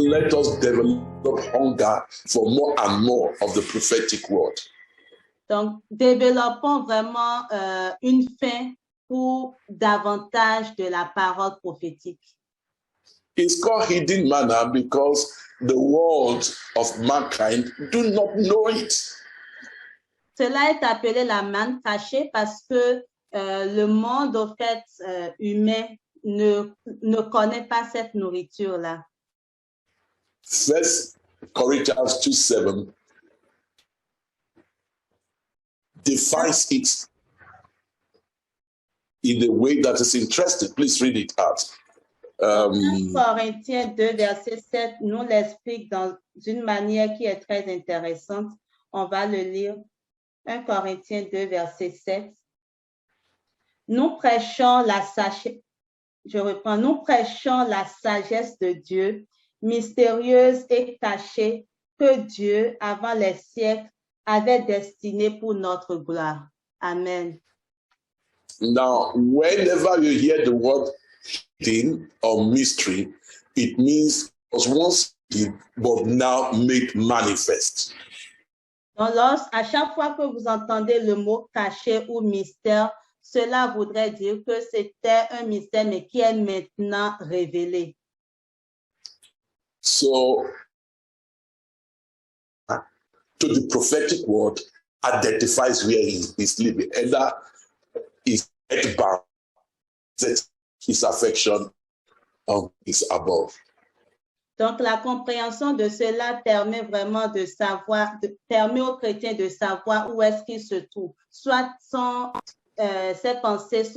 let us develop hunger for more and more of the prophetic word. Donc, développons vraiment une faim pour davantage de la parole prophétique. It's called hidden manna because the world of mankind do not know it. Cela est appelé la manne cachée parce que le monde au fait humain ne connaît pas cette nourriture-là. 1 Corinthians 2:7 defines it in a way that is interesting. Please read it out. 1 Corinthiens 2, verset 7 nous l'explique dans une manière qui est très intéressante. On va le lire. 1 Corinthiens 2, verset 7. Nous prêchons la sagesse, nous prêchons la sagesse de Dieu, mystérieuse et cachée, que Dieu, avant les siècles, avait destinée pour notre gloire. Amen. Now, whenever you hear the word hidden or mystery, it means it was once hidden, but now made manifest. Donc, à chaque fois que vous entendez le mot caché ou mystère, cela voudrait dire que c'était un mystère, mais qui est maintenant révélé. So, to the prophetic word identifies where he is living. Either his head bound, his affection is above. Donc, la compréhension de cela permet vraiment de savoir, permet aux chrétiens de savoir où est-ce qu'ils se trouvent. Soit ses pensées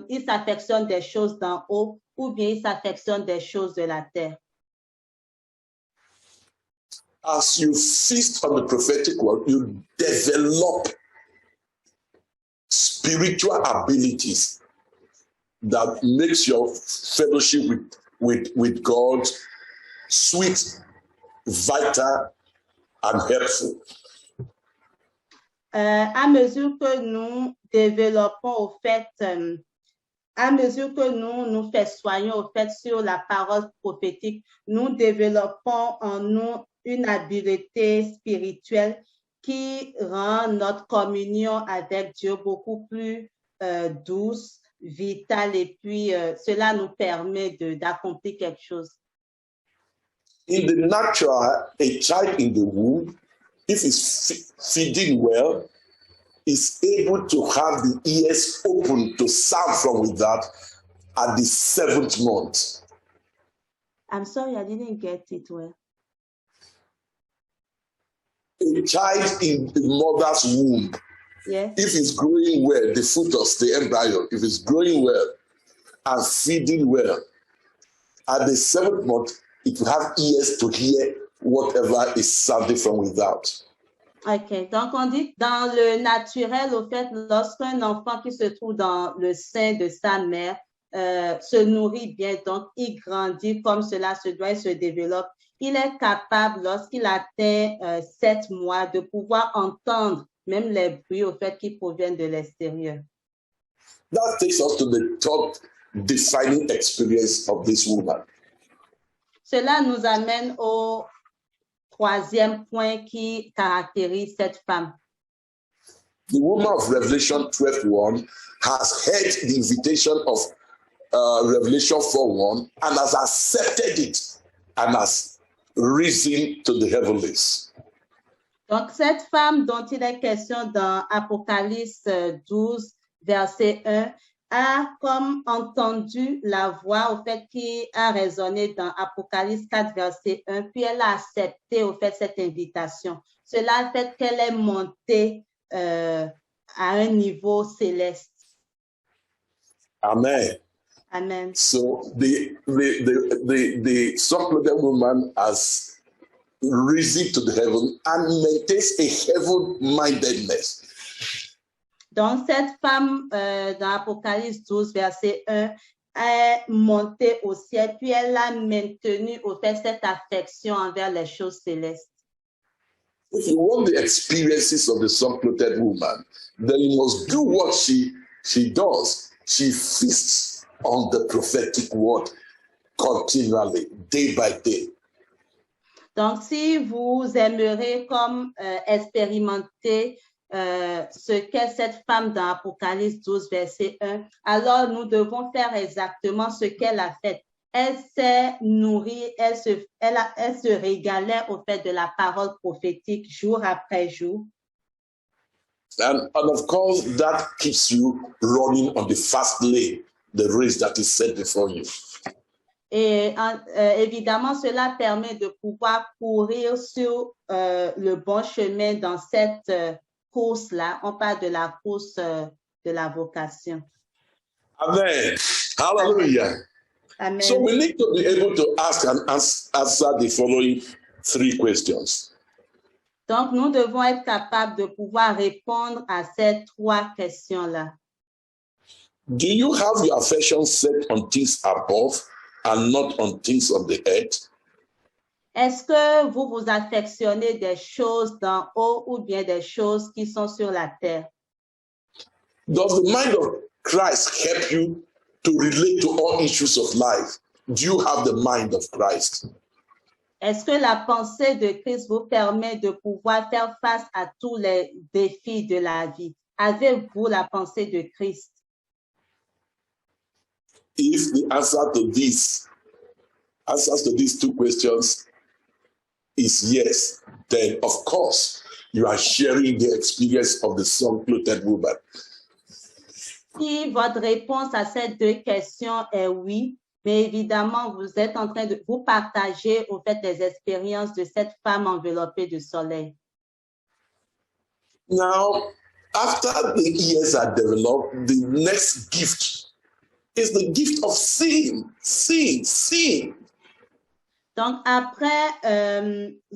ils s'affectionnent des choses d'en haut, ou bien ils s'affectionnent des choses de la terre. As you feast on the prophetic word, you develop spiritual abilities that makes your fellowship with God sweet, vital, and helpful. À mesure que nous développons au fait, à mesure que nous soignons au fait sur la parole prophétique, nous développons en nous une habileté spirituelle qui rend notre communion avec Dieu beaucoup plus douce, vitale, et puis cela nous permet d'accomplir quelque chose. In the natural, a child in the womb, if it's feeding well, is able to have the ears open to sound from without at the 7th month. I'm sorry, I didn't get it well. A child in the mother's womb, yes, if it's growing well, the fetus, the embryo, if it's growing well and feeding well, at the 7th month, it will have ears to hear whatever is sounding from without. OK. Donc, on dit dans le naturel, au fait, lorsqu'un enfant qui se trouve dans le sein de sa mère se nourrit bien, donc il grandit comme cela se doit et se développe, il est capable, lorsqu'il atteint 7 mois, de pouvoir entendre même les bruits, au fait, qui proviennent de l'extérieur. That takes us to the third defining experience of this woman. Cela nous amène au troisième point qui caractérise cette femme. The woman of Revelation 12:1 has heard the invitation of Revelation 4:1 and has accepted it and has risen to the heavenlies. Donc, cette femme dont il est question dans Apocalypse 12, verset 1, a comme entendu la voix au fait qui a résonné dans Apocalypse 4, verset 1, puis elle a accepté au fait cette invitation. Cela a fait qu'elle est montée à un niveau céleste. Amen. Amen. So the supplemental woman has risen to the heaven and maintains a heaven-mindedness. Donc, cette femme dans Apocalypse 12, verset 1, est montée au ciel, puis elle a maintenu au fait cette affection envers les choses célestes. If you want the experiences of the supplemented woman, then you must do what she does. She feasts on the prophetic word continually, day by day. Donc, si vous aimeriez comme expérimenter ce qu'est cette femme dans Apocalypse 12, verset 1, alors nous devons faire exactement ce qu'elle a fait. Elle s'est nourrie, elle se régalait au fait de la parole prophétique jour après jour. And of course, that keeps you running on the fast lane, the race that is set before you. Et évidemment, cela permet de pouvoir courir sur le bon chemin dans cette course-là. On parle de la course de la vocation. Amen. Hallelujah. Amen. So we need to be able to ask and answer the following 3 questions. Donc, nous devons être capables de pouvoir répondre à ces 3 questions-là. Do you have your affection set on things above and not on things of the earth? Est-ce que vous vous affectionnez des choses d'en haut ou bien des choses qui sont sur la terre? Does the mind of Christ help you to relate to all issues of life? Do you have the mind of Christ? Est-ce que la pensée de Christ vous permet de pouvoir faire face à tous les défis de la vie? Avez-vous la pensée de Christ? If the answers to these 2 questions is yes, then of course you are sharing the experience of the sun-clothed woman. Si votre réponse à ces 2 questions est oui, mais évidemment, vous êtes en train de vous partager au fait des expériences de cette femme enveloppée de soleil. Now, after the ears are developed, the next gift is the gift of seeing. Donc, après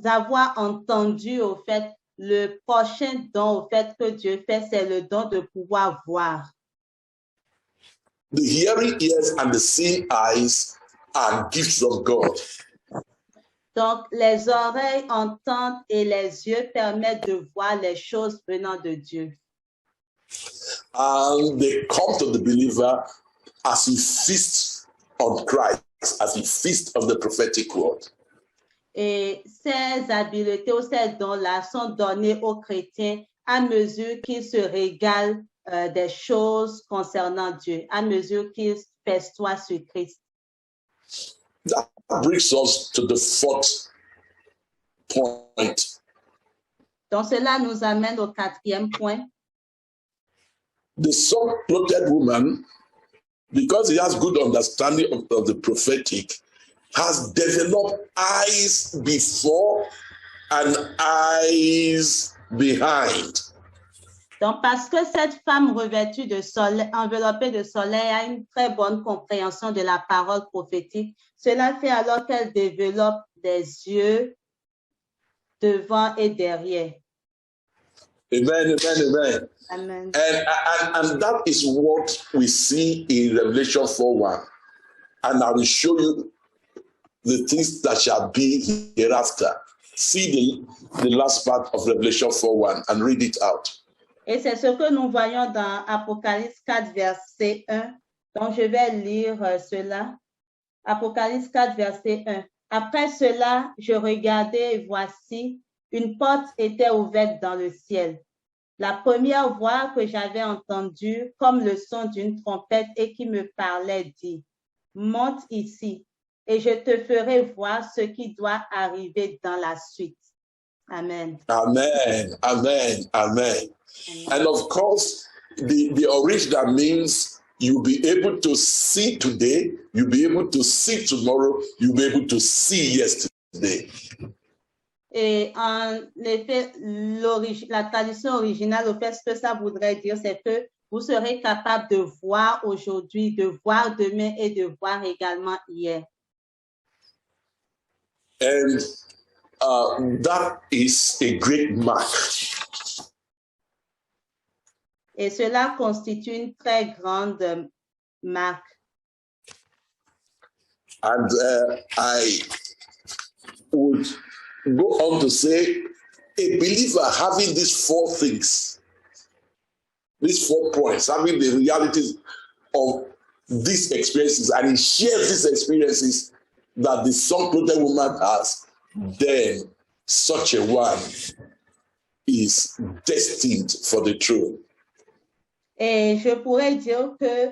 avoir entendu au fait, le prochain don au fait que Dieu fait, c'est le don de pouvoir voir. The hearing ears and the seeing eyes are gifts of God. Donc, les oreilles entendent et les yeux permettent de voir les choses venant de Dieu. And they come to the believer as he feasts on Christ, as he feasts on the prophetic word. Et ces habiletés ou ces dons-là sont donnés aux chrétiens à mesure qu'ils se régalent des choses concernant Dieu, à mesure qu'ils festoient sur Christ. That brings us to the 4th point. Donc, cela nous amène au 4e point. The sun-clothed woman, because he has good understanding of the prophetic, has developed eyes before and eyes behind. Donc, parce que cette femme revêtue de soleil, enveloppée de soleil, a une très bonne compréhension de la parole prophétique, cela fait alors qu'elle développe des yeux devant et derrière. Amen, amen, amen. Amen. And that is what we see in Revelation 4:1. And I will show you the things that shall be hereafter. See the last part of Revelation 4:1 and read it out. Et c'est ce que nous voyons dans Apocalypse 4, verset 1. Donc, je vais lire cela. Apocalypse 4, verset 1. Après cela, je regardais et voici, une porte était ouverte dans le ciel. La première voix que j'avais entendue, comme le son d'une trompette et qui me parlait, dit, « Monte ici, et je te ferai voir ce qui doit arriver dans la suite. » Amen. Amen, amen, amen. And of course, the original means you'll be able to see today, you'll be able to see tomorrow, you'll be able to see yesterday. Et en effet, la tradition originale, au fait, ce que ça voudrait dire, c'est que vous serez capable de voir aujourd'hui, de voir demain et de voir également hier. And that is a great mark. Et cela constitue une très grande marque. And I would go on to say, a believer having these 4 things, these 4 points, having the realities of these experiences and he shares these experiences that the sun-clothed woman has, then such a one is destined for the throne. Et je pourrais dire que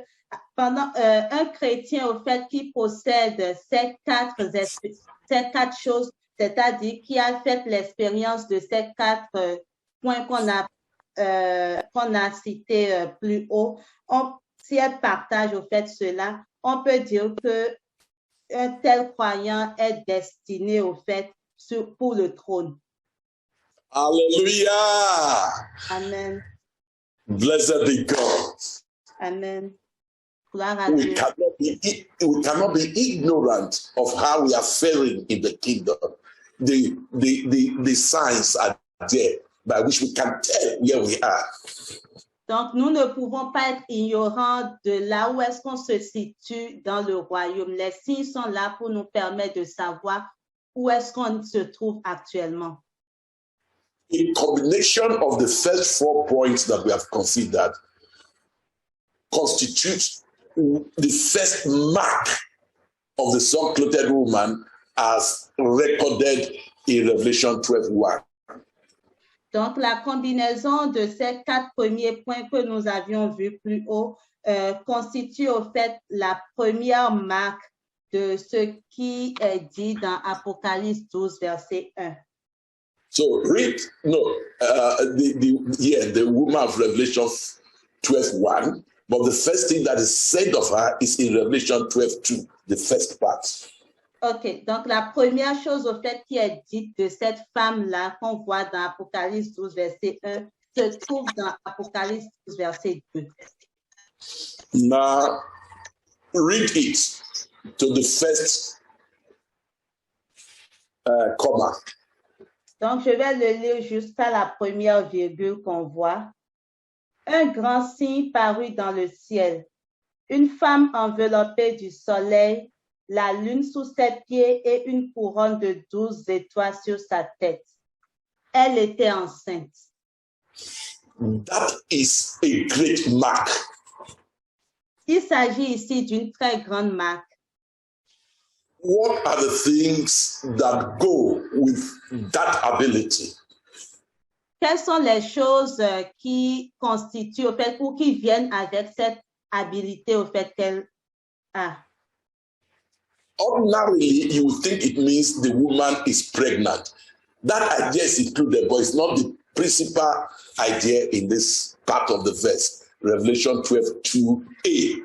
pendant un chrétien au fait qui possède ces quatre choses, c'est-à-dire qui a fait l'expérience de ces quatre points qu'on a cités plus haut, si elle partage au fait cela, on peut dire que un tel croyant est destiné au fait pour le trône. Hallelujah. Amen. Blessed be God. Amen. Gloire à We Dieu. cannot be ignorant of how we are faring in the kingdom. The signs are there by which we can tell where we are. Donc, nous ne pouvons pas être ignorants de là où est-ce qu'on se situe dans le royaume. Les signes sont là pour nous permettre de savoir où est-ce qu'on se trouve actuellement. A combination of the first 4 points that we have considered constitutes the first mark of the sun-clothed woman as recorded in Revelation 12:1. Donc, la combinaison de ces 4 premiers points que nous avions vus plus haut constitue au fait la première marque de ce qui est dit dans Apocalypse 12, verset 1. So read, the woman of Revelation 12:1, but the first thing that is said of her is in Revelation 12:2, the first part. OK, donc la première chose au fait qui est dite de cette femme-là qu'on voit dans Apocalypse 12, verset 1, se trouve dans Apocalypse 12, verset 2. Now, read it to the first comma. Donc, je vais le lire jusqu'à la première virgule qu'on voit. Un grand signe parut dans le ciel. Une femme enveloppée du soleil, la lune sous ses pieds et une couronne de 12 étoiles sur sa tête. Elle était enceinte. That is a great mark. Il s'agit ici d'une très grande marque. What are the things that go with that ability? Quelles sont les choses qui constituent au fait ou qui viennent avec cette habilité au fait qu'elle a? Ordinarily, you would think it means the woman is pregnant. That idea is included, but it's not the principal idea in this part of the verse, Revelation 12:2a.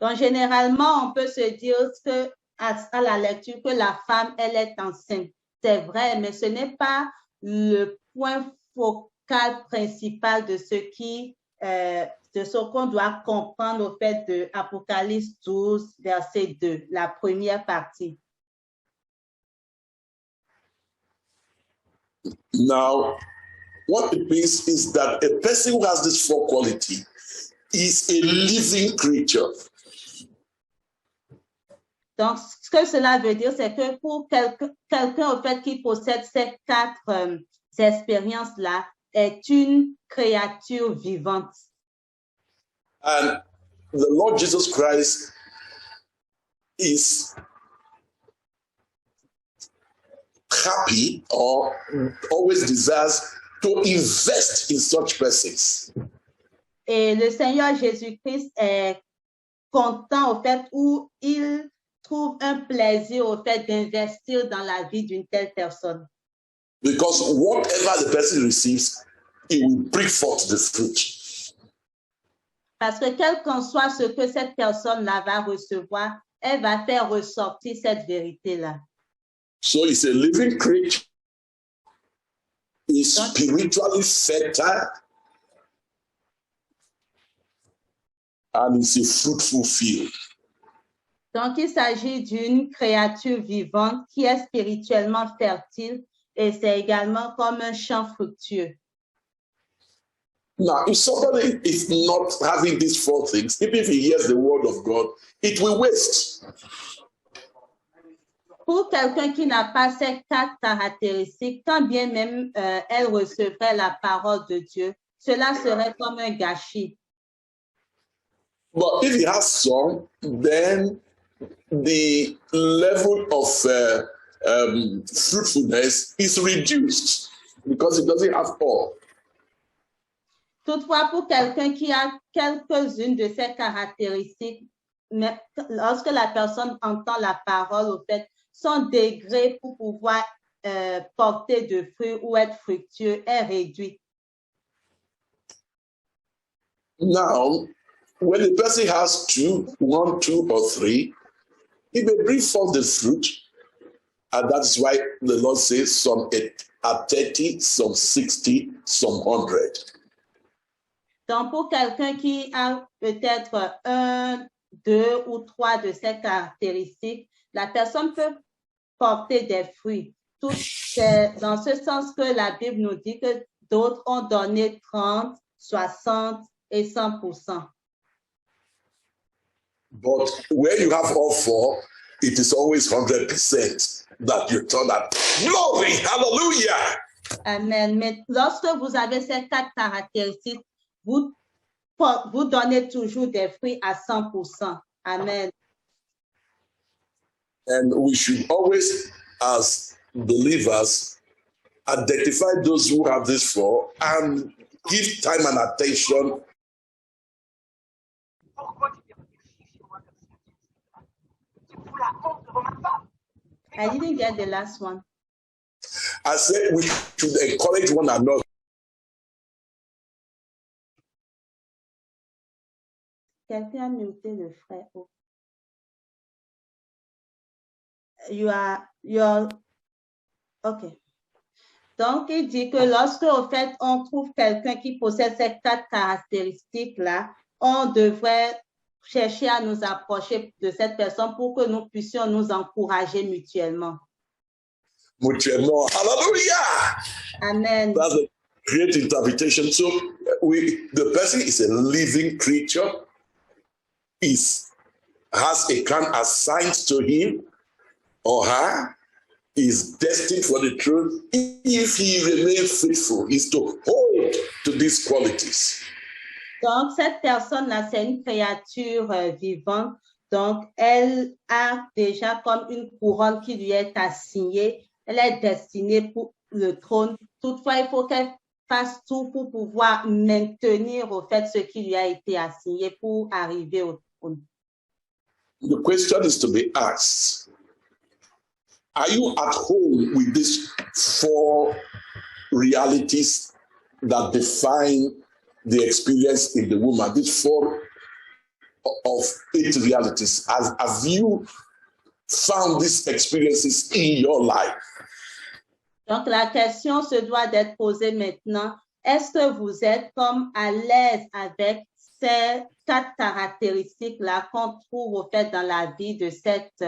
Donc, généralement, on peut se dire que à la lecture que la femme, elle est enceinte. C'est vrai, mais ce n'est pas le point focal principal de ce qu'on doit comprendre au fait de Apocalypse 12, verset 2, la première partie. Now, what it means is that a person who has this 4 quality is a living creature. Donc, ce que cela veut dire, c'est que pour quelqu'un au fait qui possède ces 4 expériences-là, est une créature vivante. And the Lord Jesus Christ is happy or always desires to invest in such persons. Et le Seigneur Jésus-Christ est content au fait où il trouve un plaisir au fait d'investir dans la vie d'une telle personne. Because whatever the person receives, it will bring forth the fruit. Parce que quel qu'en soit ce que cette personne-là va recevoir, elle va faire ressortir cette vérité-là. So it's a living creature. It's spiritually fertile. And it's a fruitful field. Donc, il s'agit d'une créature vivante qui est spirituellement fertile et c'est également comme un champ fructueux. Now, if somebody is not having these 4 things, even if he hears the word of God, it will waste. Pour quelqu'un qui n'a pas ces 4 caractéristiques, quand bien même elle recevrait la parole de Dieu, cela serait comme un gâchis. But if he has some, then the level of fruitfulness is reduced because he doesn't have all. Toutefois, pour quelqu'un qui a quelques-unes de ces caractéristiques, lorsque la personne entend la parole, au fait, son degré pour pouvoir porter de fruits ou être fructueux est réduit. Now, when a person has 1, 2, or 3, he may bring forth the fruit, and that's why the Lord says some are 30, some 60, some 100. Donc, pour quelqu'un qui a peut-être 1, 2 ou 3 de ces caractéristiques, la personne peut porter des fruits. C'est dans ce sens que la Bible nous dit que d'autres ont donné 30, 60 et 100%. But where you have all 4, it is always 100% that you turn out. Glory, hallelujah. Amen. Mais lorsque vous avez ces 4 caractéristiques, vous donnez toujours des fruits à 100%. Amen. And we should always, as believers, identify those who have this 4 and give time and attention. I didn't get the last one. I said we should encourage one another. Quelqu'un a muté le frère. OK. Donc, il dit que lorsque, au fait, on trouve quelqu'un qui possède ces 4 caractéristiques-là, on devrait chercher à nous approcher de cette personne pour que nous puissions nous encourager mutuellement. Mutuellement. Hallelujah. Amen. That's a great interpretation. So the person is a living creature, has a crown assigned to him or her, is destined for the throne. If he remains faithful, is to hold to these qualities. Donc, cette personne-là, c'est une créature vivante. Donc, elle a déjà comme une couronne qui lui est assignée. Elle est destinée pour le trône. Toutefois, il faut qu'elle fasse tout pour pouvoir maintenir au fait ce qui lui a été assigné pour arriver au trône. The question is to be asked, are you at home with these 4 realities that define the experience in the woman? These 4 of 8 realities. Have you found these experiences in your life? Donc, la question se doit d'être posée maintenant. Est-ce que vous êtes comme à l'aise avec ces 4 caractéristiques-là qu'on trouve au fait dans la vie de cette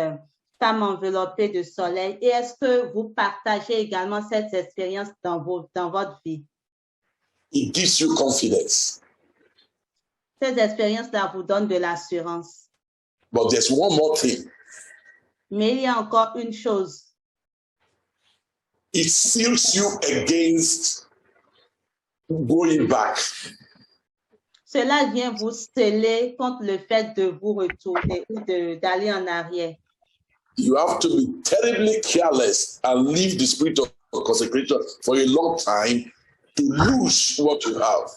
femme enveloppée de soleil? Et est-ce que vous partagez également cette expérience dans votre vie? It gives you confidence. Ces expériences-là vous donnent de l'assurance. But there's one more thing. Mais il y a encore une chose. It seals you against going back. Cela vient vous sceller contre le fait de vous retourner ou d'aller en arrière. You have to be terribly careless and leave the spirit of consecration for a long time to lose what you have.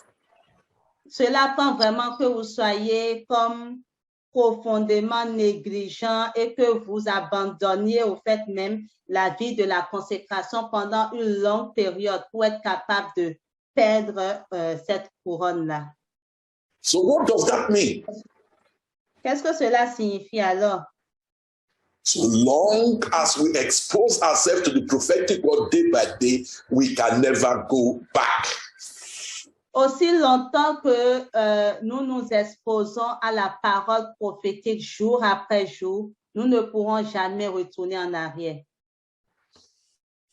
Cela prend vraiment que vous soyez comme profondément négligent et que vous abandonniez au fait même la vie de la consécration pendant une longue période pour être capable de perdre cette couronne-là. So what does that mean? Qu'est-ce que cela signifie alors? So long as we expose ourselves to the prophetic word day by day, we can never go back. Aussi longtemps que nous nous exposons à la parole prophétique jour après jour, nous ne pourrons jamais retourner en arrière.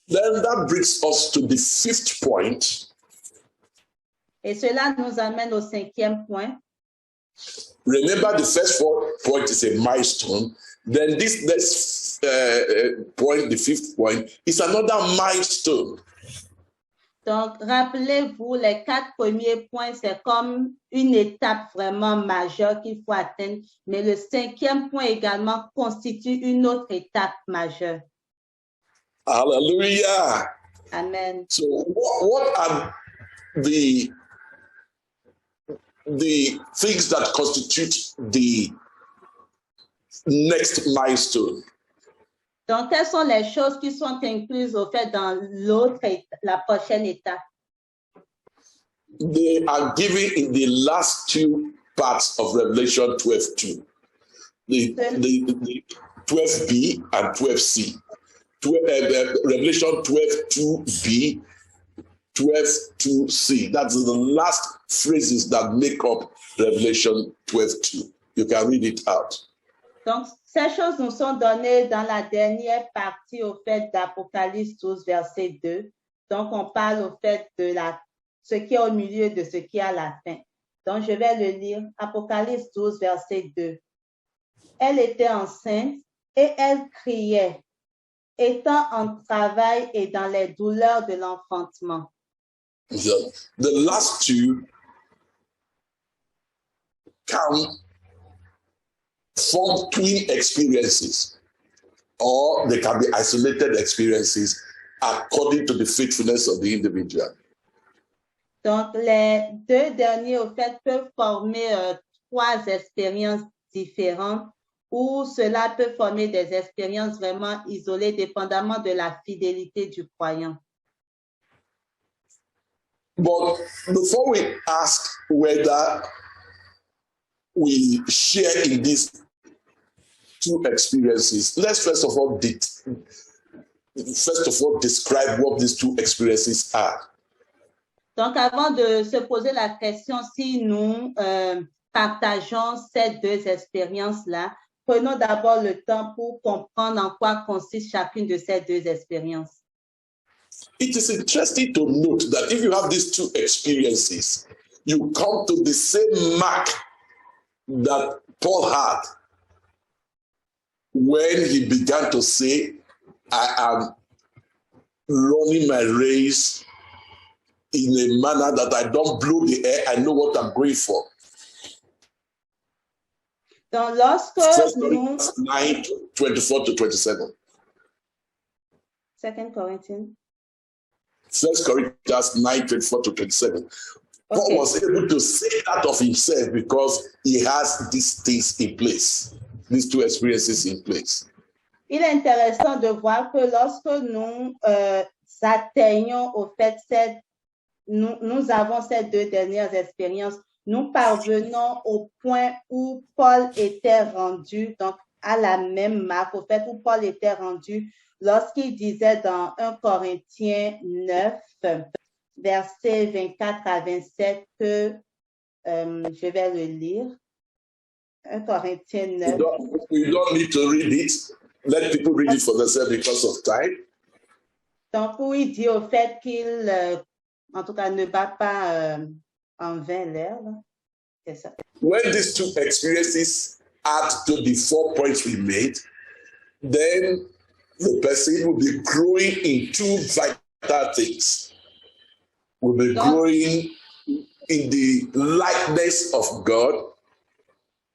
Then that brings us to the 5th point. Et cela nous amène au 5e point. Remember, the first point is a milestone. Then this next point, the 5th point, is another milestone. Donc, rappelez-vous, les 4 premiers points, c'est comme une étape vraiment majeure qu'il faut atteindre, mais le 5e point également constitue une autre étape majeure. Hallelujah. Amen. So what are the things that constitute the next milestone? Donc, quelles sont les choses qui sont incluses au fait dans la prochaine étape? They are given in the last 2 parts of Revelation 12:2. The 12b and 12c. Revelation 12:2b, 12:2c. That's the last phrases that make up Revelation 12:2. You can read it out. Donc, ces choses nous sont données dans la dernière partie au fait d'Apocalypse 12, verset 2. Donc, on parle au fait de ce qui est au milieu de ce qui est à la fin. Donc, je vais le lire. Apocalypse 12, verset 2. Elle était enceinte et elle criait, étant en travail et dans les douleurs de l'enfantement. The last 2 come from twin experiences, or they can be isolated experiences according to the faithfulness of the individual. Donc, les 2 derniers, au fait, peuvent former 3 expériences différentes, ou cela peut former des expériences vraiment isolées, dépendamment de la fidélité du croyant. But before we ask whether we share in these 2 experiences, let's first of all describe what these 2 experiences are. Donc, avant de se poser la question si nous partageons ces 2 expériences-là, prenons d'abord le temps pour comprendre en quoi consiste chacune de ces 2 expériences. It is interesting to note that if you have these 2 experiences, you come to the same mark that Paul had when he began to say, I am running my race in a manner that I don't blow the air, I know what I'm going for. Donc, lorsque 9, 24 to 27. 2 Corinthians. 1 Corinthians 9, 24 to 27. Okay. Paul was able to say that of himself because he has these things in place, these 2 experiences in place. Il est intéressant de voir que lorsque nous atteignons au fait nous avons ces 2 dernières expériences, nous parvenons au point où Paul était rendu, donc à la même marque, au fait où Paul était rendu lorsqu'il disait dans 1 Corinthiens 9, versets 24 à 27, que je vais le lire. 1 Corinthiens 9. You don't need to read it. Let people read it for themselves because of time. Donc, où il dit au fait qu'il, en tout cas, ne bat pas en vain l'air. C'est ça. When these 2 experiences add to the 4 points we made, then the person will be growing in 2 vital things. Will be growing in the likeness of God,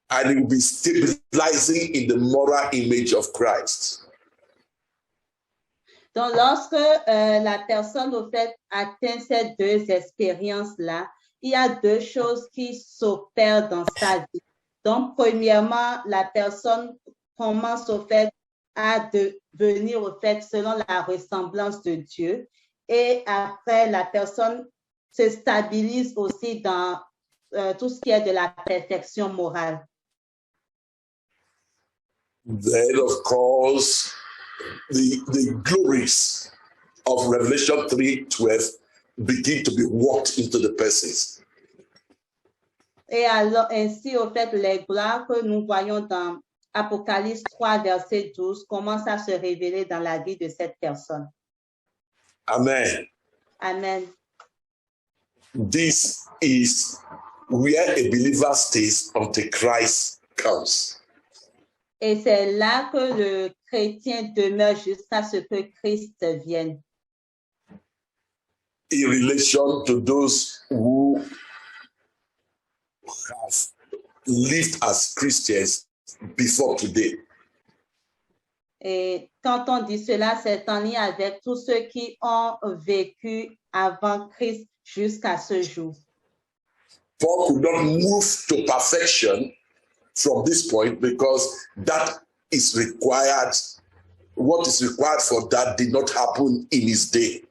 and he will be stabilizing in the moral image of Christ. Donc, lorsque la personne, au fait, atteint ces 2 expériences-là, il y a 2 choses qui s'opèrent dans sa vie. Donc, premièrement, la personne commence, au fait, à devenir, au fait, selon la ressemblance de Dieu. Et après, la personne se stabilise aussi dans tout ce qui est de la perfection morale. Then, of course, the glories of Revelation 3:12 begin to be worked into the persons. Et alors, ainsi, au fait, les gloires que nous voyons dans Apocalypse 3, verset 12, commencent à se révéler dans la vie de cette personne. Amen. Amen. This is where a believer stays until Christ comes. Et c'est là que le chrétien demeure jusqu'à ce que Christ vienne. in relation to those who have lived as Christians before today. Et quand on dit cela, c'est en lien avec tous ceux qui ont vécu avant Christ jusqu'à ce jour. Paul could not move to perfection from this point because that is required. What is required for that did not happen in his day.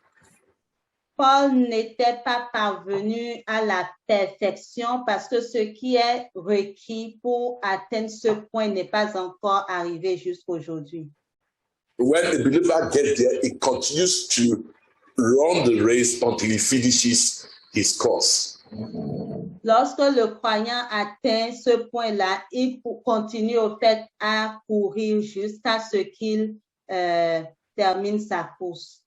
Paul n'était pas parvenu à la perfection parce que ce qui est requis pour atteindre ce point n'est pas encore arrivé jusqu'aujourd'hui. When the believer gets there, he continues to run the race until he finishes his course. Lorsque le croyant atteint ce point-là, il continue au fait à courir jusqu'à ce qu'il termine sa course.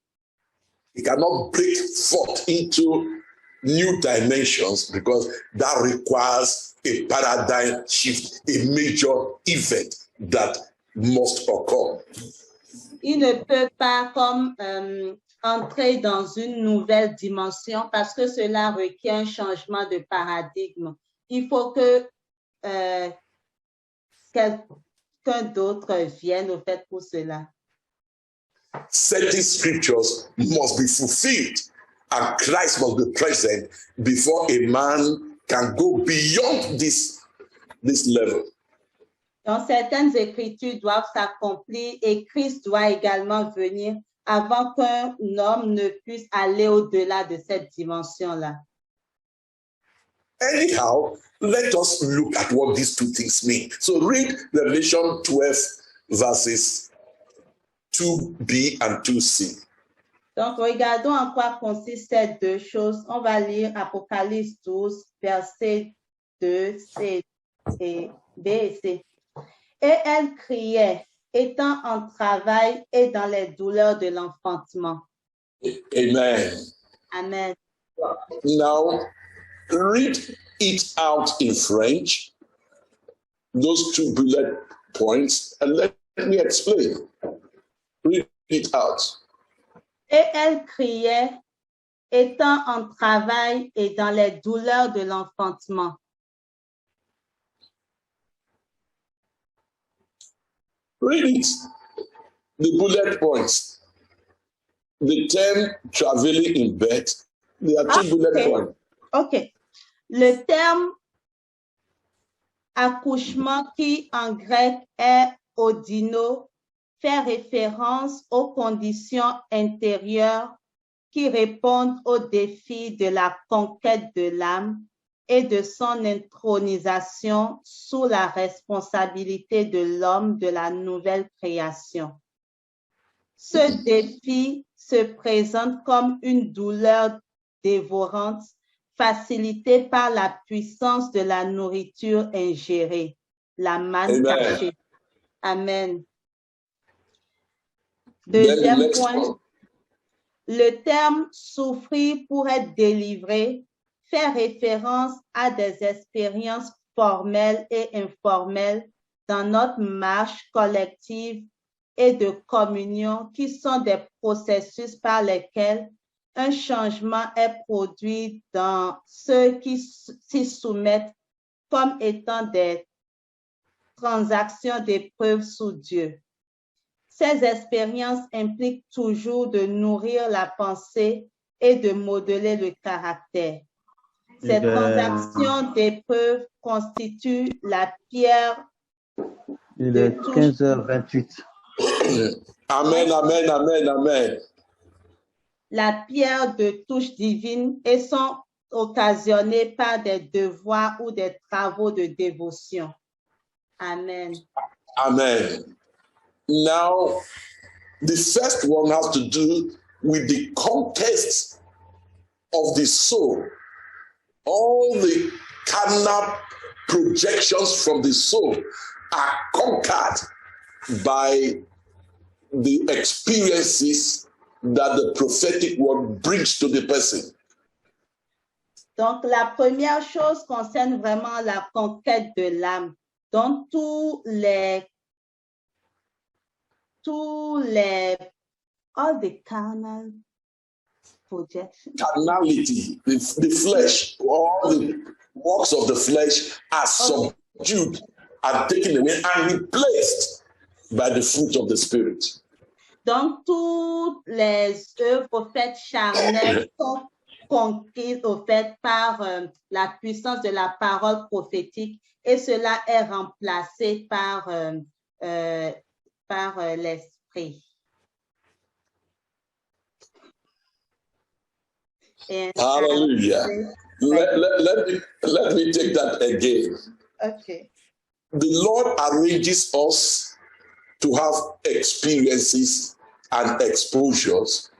He cannot break forth into new dimensions because that requires a paradigm shift, a major event that must occur. Il ne peut pas comme entrer dans une nouvelle dimension parce que cela requiert un changement de paradigme. Il faut que quelqu'un d'autre vienne au fait pour cela. Certain scriptures must be fulfilled and Christ must be present before a man can go beyond this level. Donc, certaines écritures doivent s'accomplir et Christ doit également venir avant qu'un homme ne puisse aller au-delà de cette dimension-là. Anyhow, let us look at what these two things mean. So read Revelation 12 verses 2b and 2c. Donc, regardons en quoi consistent ces deux choses. On va lire Apocalypse 12, versets 2, C, et B et C. Et elle criait, étant en travail et dans les douleurs de l'enfantement. Amen. Amen. Now, read it out in French, those two bullet points, and let me explain. Read it out. Et elle criait, étant en travail et dans les douleurs de l'enfantement. Read it. The bullet points. The term traveling in bed, there are two bullet points. OK. Le terme accouchement qui en grec est odino fait référence aux conditions intérieures qui répondent aux défis de la conquête de l'âme et de son intronisation sous la responsabilité de l'homme de la nouvelle création. Ce défi se présente comme une douleur dévorante facilitée par la puissance de la nourriture ingérée, la manne cachée. Amen. Deuxième point, le terme souffrir pour être délivré fait référence à des expériences formelles et informelles dans notre marche collective et de communion qui sont des processus par lesquels un changement est produit dans ceux qui s'y soumettent comme étant des transactions d'épreuves sous Dieu. Ces expériences impliquent toujours de nourrir la pensée et de modeler le caractère. Ces transactions d'épreuves constituent la pierre. Il est 15h28. Amen, amen, amen, amen. La pierre de touche divine et sont occasionnées par des devoirs ou des travaux de dévotion. Amen. Amen. Now, the first one has to do with the context of the soul. All the carnal projections from the soul are conquered by the experiences that the prophetic word brings to the person. Donc, la première chose concerne vraiment la conquête de l'âme. Donc, all the carnal carnality, the flesh, all the works of the flesh are subdued and taken away and replaced by the fruit of the Spirit. Donc, toutes les œuvres au fait charnelles sont conquises au fait par la puissance de la parole prophétique et cela est remplacé par l'esprit. Hallelujah. Let me take that again. Okay. The Lord arranges us to have experiences and exposures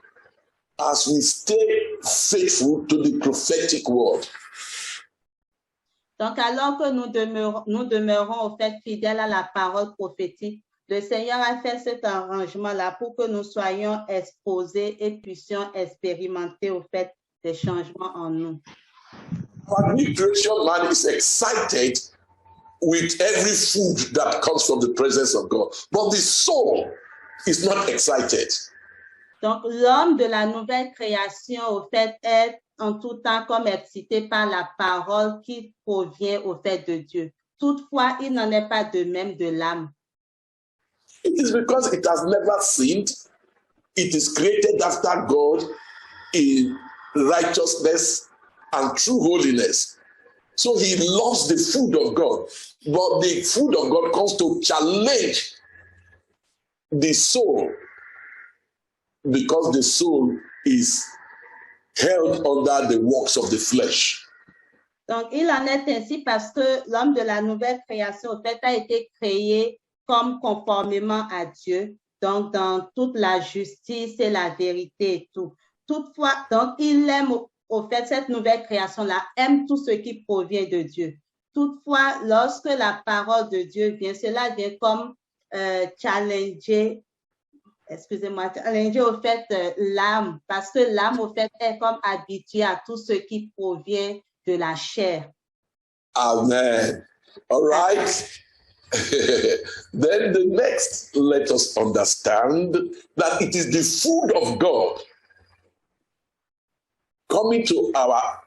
as we stay faithful to the prophetic word. Donc, alors que nous demeurons au fait fidèles à la parole prophétique, le Seigneur a fait cet arrangement-là pour que nous soyons exposés et puissions expérimenter au fait des changements en nous. Our new creation man is excited with every food that comes from the presence of God, but the soul is not excited. Donc, l'homme de la nouvelle création, au fait, est en tout temps comme excité par la parole qui provient au fait de Dieu. Toutefois, il n'en est pas de même de l'âme. It is because it has never sinned. It is created after God in righteousness and true holiness. So he loves the food of God. But the food of God comes to challenge the soul because the soul is held under the works of the flesh. Donc, il en est ainsi parce que l'homme de la nouvelle création, au fait, a été créé comme conformément à Dieu, donc dans toute la justice et la vérité et tout. Toutefois, donc, il aime, au fait, cette nouvelle création-là, aime tout ce qui provient de Dieu. Toutefois, lorsque la parole de Dieu vient, cela vient comme challenger au fait l'âme, parce que l'âme, au fait, est comme habituée à tout ce qui provient de la chair. Amen. All right. Then the next, let us understand that it is the food of God coming to our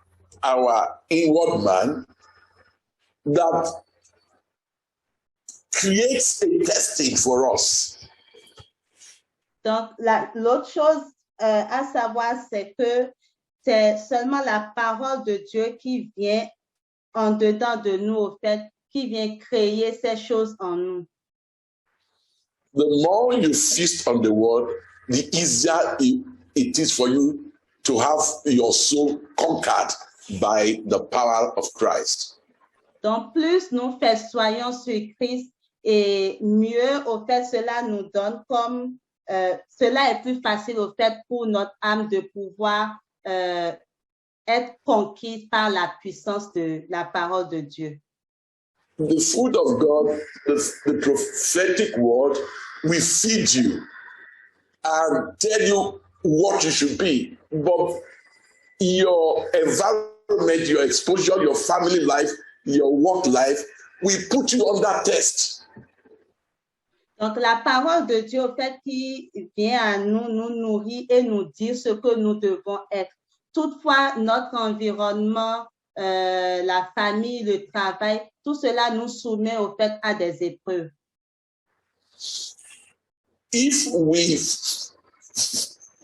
inward man that creates a testing for us. Donc, l'autre chose à savoir, c'est que c'est seulement la parole de Dieu qui vient en dedans de nous, au fait, qui vient créer ces choses en nous. The more you feast on the word, the easier it is for you to have your soul conquered by the power of Christ. Donc, plus nous festoyons sur Christ, et mieux, au fait, cela nous donne comme cela est plus facile au fait pour notre âme de pouvoir être conquise par la puissance de la parole de Dieu. The food of God, the prophetic word, will feed you and tell you what you should be. But your environment, your exposure, your family life, your work life will put you under test. Donc, la parole de Dieu, au fait, qui vient à nous, nous nourrit et nous dit ce que nous devons être. Toutefois, notre environnement, la famille, le travail, tout cela nous soumet, au fait, à des épreuves. If we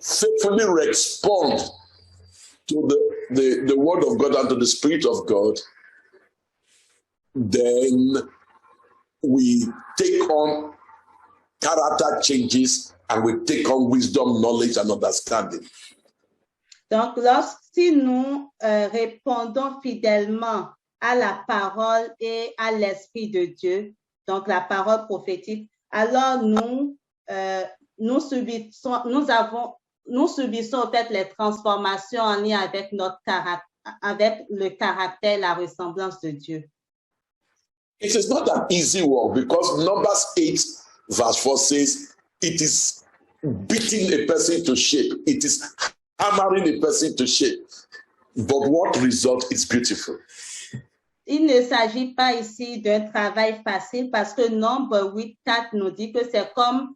faithfully respond to the word of God and to the Spirit of God, then we take on character changes and we take on wisdom, knowledge, and understanding. Donc, si nous répondons fidèlement à la parole et à l'Esprit de Dieu, donc la parole prophétique, alors nous subissons en fait les transformations en lien avec avec le caractère, la ressemblance de Dieu. It is not an easy work because Numbers 8 verse 4 says it is beating a person to shape. It is hammering a person to shape. But what result is beautiful. Il ne s'agit pas ici d'un travail facile parce que Nombre 8.4 nous dit que c'est comme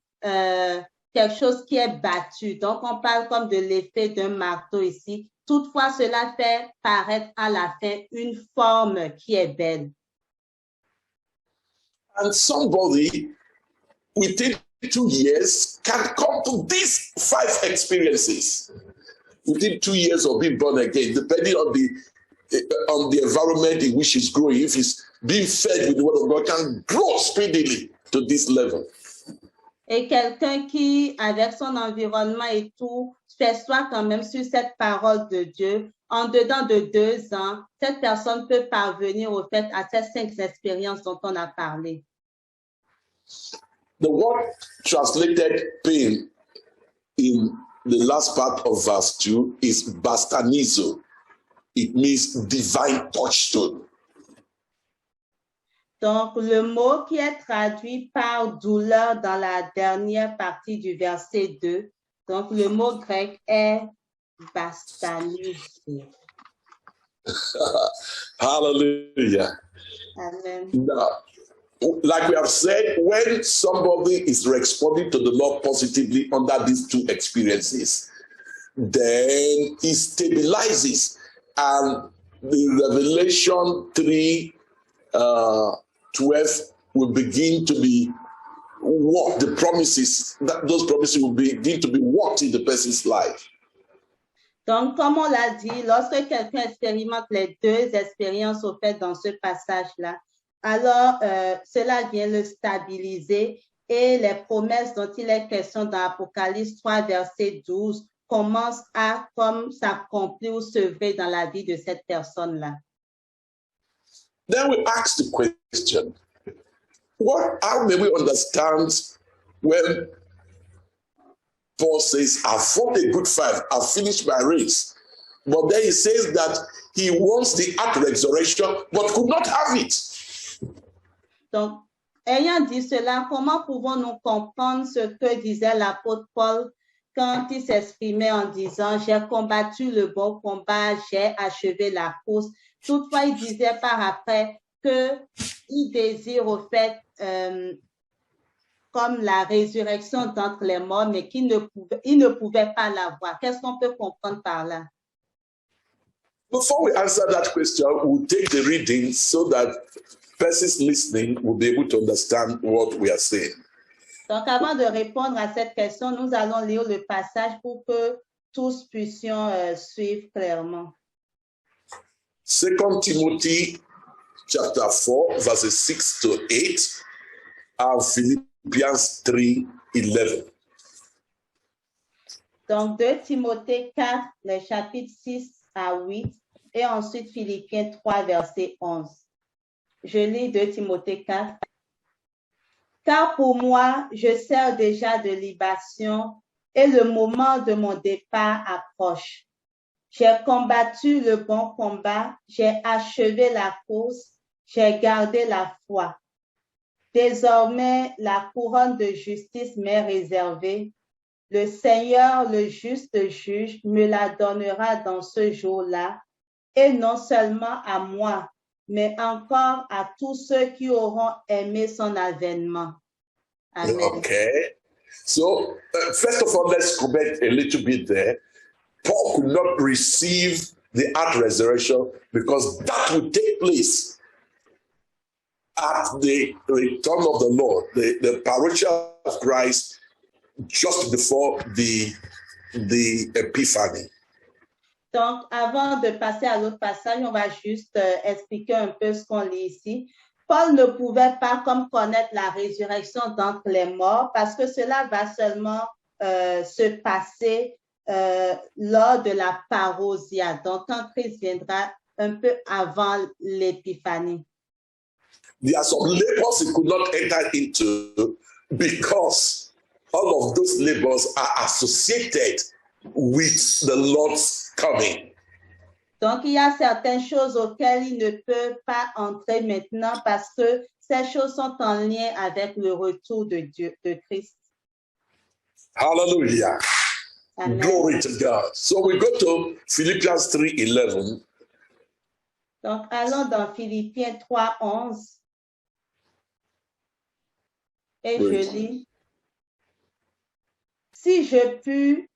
quelque chose qui est battu. Donc, on parle comme de l'effet d'un marteau ici. Toutefois, cela fait paraître à la fin une forme qui est belle. And somebody within 2 years can come to these 5 experiences within 2 years of being born again, depending on the environment in which he's growing. If he's being fed with the word of God, can grow speedily to this level. Et quelqu'un qui, avec son environnement et tout, fait soi quand même sur cette parole de Dieu, en dedans de 2 ans, cette personne peut parvenir au fait à ces 5 expériences dont on a parlé. The word translated pain in the last part of verse 2 is bastanizo. It means divine touchstone. Donc, le mot qui est traduit par douleur dans la dernière partie du verset 2, donc le mot grec est bastanizo. Hallelujah. Amen. Now, like we have said, when somebody is responding to the Lord positively under these 2 experiences, then he stabilizes, and the Revelation 3:12 will begin to be worked. The promises, those promises will begin to be worked in the person's life. Donc, comme on l'a dit, lorsque quelqu'un expérimente les 2 expériences au fait dans ce passage-là, alors cela vient le stabiliser et les promesses dont il est question dans Apocalypse 3, verset 12, commencent à comme s'accomplir ou s'œuvrer dans la vie de cette personne-là. Then we ask the question, how may we understand when Paul says, I've fought a good fight, I've finished my race. But then he says that he wants the resurrection, but could not have it. Donc, ayant dit cela, comment pouvons-nous comprendre ce que disait l'apôtre Paul quand il s'exprimait en disant « J'ai combattu le bon combat, j'ai achevé la course ». Toutefois, il disait par après qu'il désire au fait comme la résurrection d'entre les morts, mais qu'il ne pouvait pas l'avoir. Qu'est-ce qu'on peut comprendre par là? Before we answer that question, we'll take the reading so that persons listening will be able to understand what we are saying. Donc, avant de répondre à cette question, nous allons lire le passage pour que tous puissions suivre clairement. 2 Timothy chapter 4, verses 6 to 8, and Philippians 3:11. Donc, 2 Timothée 4, les chapitres 6 à 8, et ensuite Philippiens 3, verset 11. Je lis 2 Timothée 4. Car pour moi, je sers déjà de libation et le moment de mon départ approche. J'ai combattu le bon combat, j'ai achevé la course, j'ai gardé la foi. Désormais, la couronne de justice m'est réservée. Le Seigneur, le juste juge, me la donnera dans ce jour-là, et non seulement à moi, mais encore à tous ceux qui auront aimé son avènement. Amen. Okay. So, first of all, let's comment a little bit there. Paul could not receive the resurrection because that would take place at the return of the Lord, the parousia of Christ, just before the Epiphany. Donc, avant de passer à l'autre passage, on va juste expliquer un peu ce qu'on lit ici. Paul ne pouvait pas comme connaître la résurrection d'entre les morts parce que cela va seulement se passer lors de la parousia, donc quand Christ viendra un peu avant l'épiphanie. There are some labors he could not enter into because all of those labors are associated with the Lord's coming. Donc, il y a certaines choses auxquelles il ne peut pas entrer maintenant parce que ces choses sont en lien avec le retour de Dieu, de Christ. Hallelujah. Amen. Glory to God. So we go to Philippians 3:11. Donc, allons dans Philippiens 3:11. Et Oui. je lis. si je puis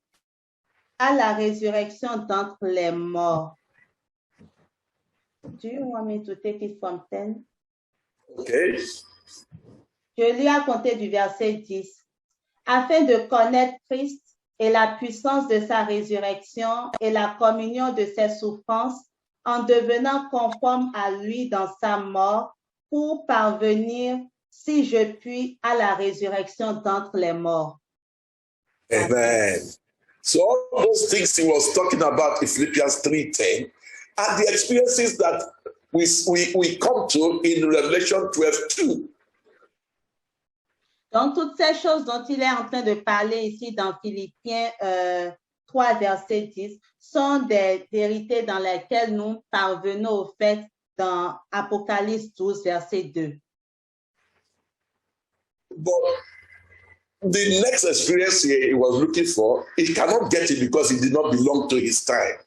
à la résurrection d'entre les morts. Do you want me to take it from 10? Okay. Je lis à compter du verset 10. Afin de connaître Christ et la puissance de sa résurrection et la communion de ses souffrances, en devenant conforme à lui dans sa mort, pour parvenir, si je puis, à la résurrection d'entre les morts. Amen. So all those things he was talking about in Philippians 3:10 are the experiences that we come to in Revelation 12:2. Donc, toutes ces choses dont il est en train de parler ici dans Philippiens 3, verset 10, sont des vérités dans lesquelles nous parvenons au fait dans Apocalypse 12, verset 2. But the next experience he was looking for, he cannot get it because it did not belong to his time.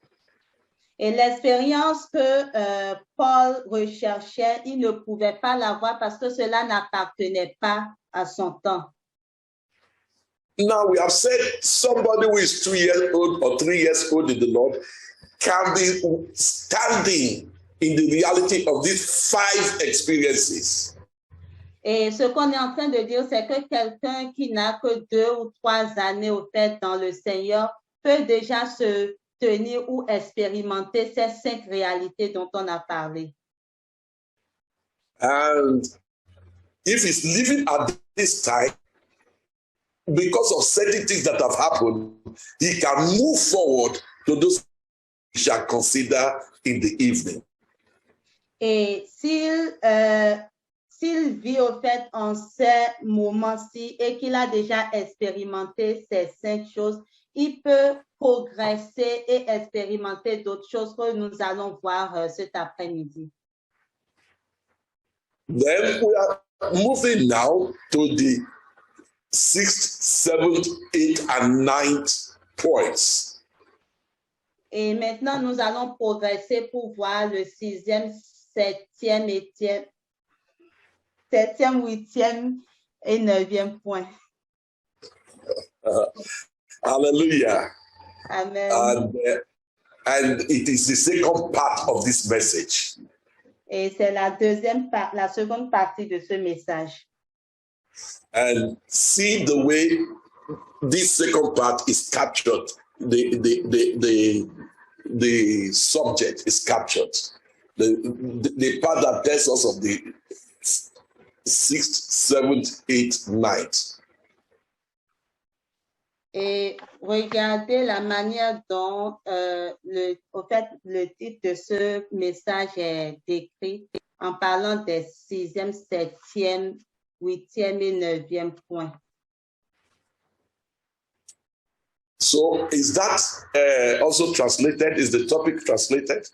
Et l'expérience que Paul recherchait, il ne pouvait pas l'avoir parce que cela n'appartenait pas à son temps. Now we have said somebody who is 2 years old or 3 years old in the Lord can be standing in the reality of these 5 experiences. Et ce qu'on est en train de dire, c'est que quelqu'un qui n'a que 2 ou 3 années au fait dans le Seigneur peut déjà se tenir ou expérimenter ces 5 réalités dont on a parlé. And if he's living at this time, because of certain things that have happened, he can move forward to those we shall consider in the evening. Et s'il vit au fait en ces moments-ci et qu'il a déjà expérimenté ces 5 choses, il peut progresser et expérimenter d'autres choses que nous allons voir cet après-midi. Then we are moving now to the 6th, 7th, 8th, and 9th points. Et maintenant, nous allons progresser pour voir le 6e, 7e, 8e et 9e point. Hallelujah. Amen. And it is the second part of this message. Et c'est la seconde partie de ce message. And see the way this second part is captured. The subject is captured. The part that tells us of the 6th, 7th, 8th, 9th. Et regardez la manière dont le titre de ce message est décrit en parlant des 6e, 7e, 8e et 9e points. So is that also translated? Is the topic translated?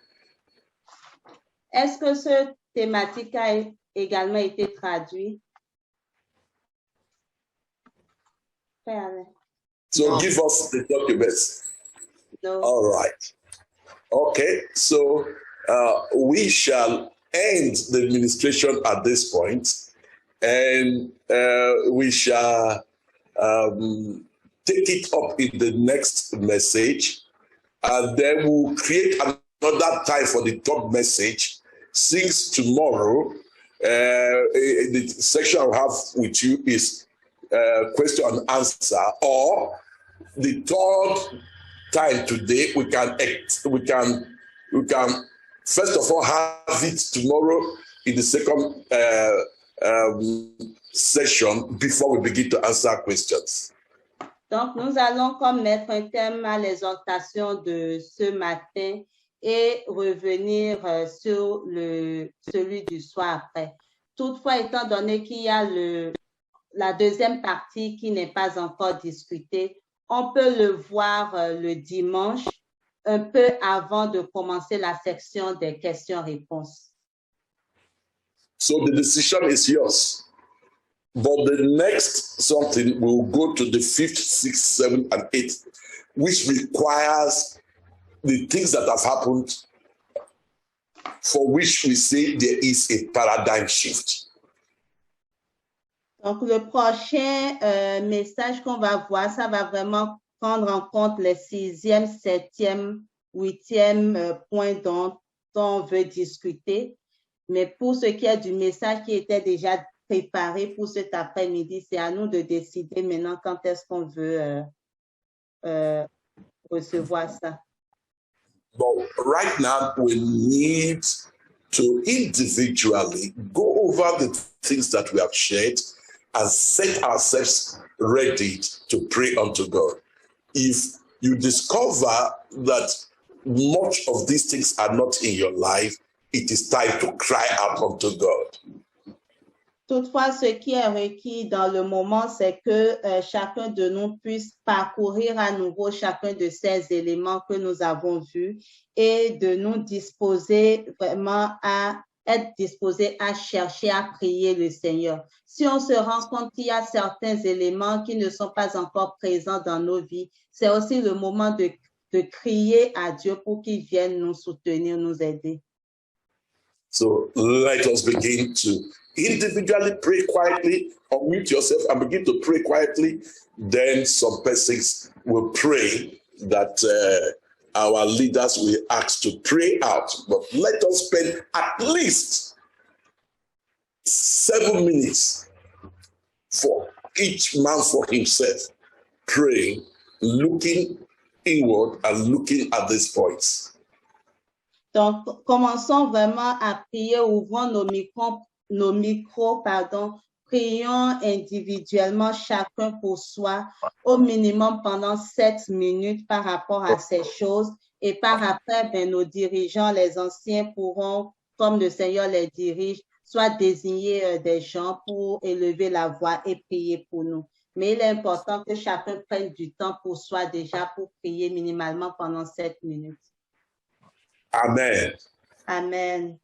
Est-ce que ce thématique a également été traduit? So no. Give us the documents. No. All right. Okay, so we shall end the administration at this point, and we shall take it up in the next message, and then we'll create another time for the top message, since tomorrow the section I'll have with you is question and answer, or the third time today we can first of all have it tomorrow in the second session before we begin to answer questions. Donc, nous allons comme mettre un thème à l'exhortation de ce matin et revenir sur celui du soir après. Toutefois, étant donné qu'il y a la deuxième partie qui n'est pas encore discutée, on peut le voir le dimanche, un peu avant de commencer la section des questions-réponses. So the decision is yours. But the next something will go to the 5th, 6th, 7th, and 8th, which requires the things that have happened, for which we say there is a paradigm shift. Donc, le prochain message qu'on va voir, ça va vraiment prendre en compte les 6e, 7e, 8e points dont on veut discuter. Mais pour ce qui est du message qui était déjà préparé pour cet après-midi, c'est à nous de décider maintenant quand est-ce qu'on veut recevoir ça. But right now, we need to individually go over the things that we have shared and set ourselves ready to pray unto God. If you discover that much of these things are not in your life, it is time to cry out unto God. Toutefois, ce qui est requis dans le moment, c'est que chacun de nous puisse parcourir à nouveau chacun de ces éléments que nous avons vus et de nous disposer vraiment à être disposés à chercher à prier le Seigneur. Si on se rend compte qu'il y a certains éléments qui ne sont pas encore présents dans nos vies, c'est aussi le moment de crier à Dieu pour qu'il vienne nous soutenir, nous aider. So let us begin to individually pray quietly, unmute yourself and begin to pray quietly. Then some persons will pray that our leaders will ask to pray out. But let us spend at least 7 minutes for each man for himself, praying, looking inward and looking at these points. Donc, commençons vraiment à prier, ouvrons nos micros, prions individuellement chacun pour soi, au minimum pendant 7 minutes par rapport à ces choses. Et par après, nos dirigeants, les anciens pourront, comme le Seigneur les dirige, soit désigner des gens pour élever la voix et prier pour nous. Mais il est important que chacun prenne du temps pour soi déjà pour prier minimalement pendant 7 minutes. Amen. Amen.